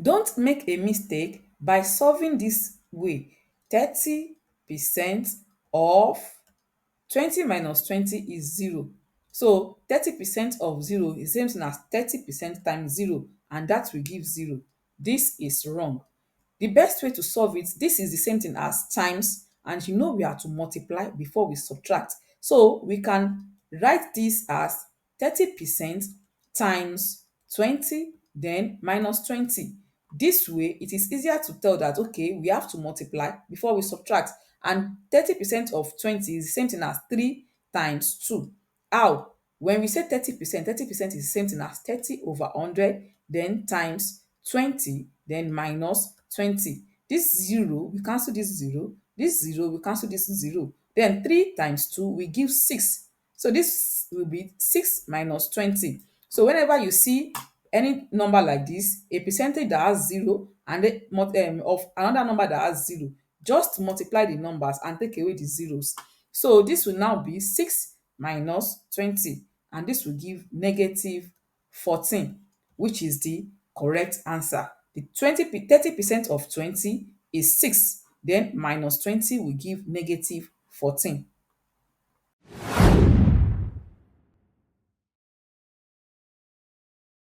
Don't make a mistake by solving this way. 30% of 20 minus 20 is 0. So 30% of 0 is same thing as 30% times 0, and that will give 0. This is wrong. The best way to solve it, this is the same thing as times, and you know we are to multiply before we subtract. So we can write this as 30% times 20, then minus 20. This way, it is easier to tell that, okay, we have to multiply before we subtract. And 30% of 20 is the same thing as 3 times 2. How? When we say 30%, 30% is the same thing as 30 over 100, then times 20, then minus 20. This 0, we cancel this 0. This 0, we cancel this 0. Then 3 times 2 will give 6. So this will be 6 minus 20. So whenever you see any number like this, a percentage that has 0 and of another number that has 0, just multiply the numbers and take away the zeros. So this will now be 6 minus 20, and this will give negative 14, which is the correct answer. The 30% of 20 is 6, then minus 20 will give negative 14.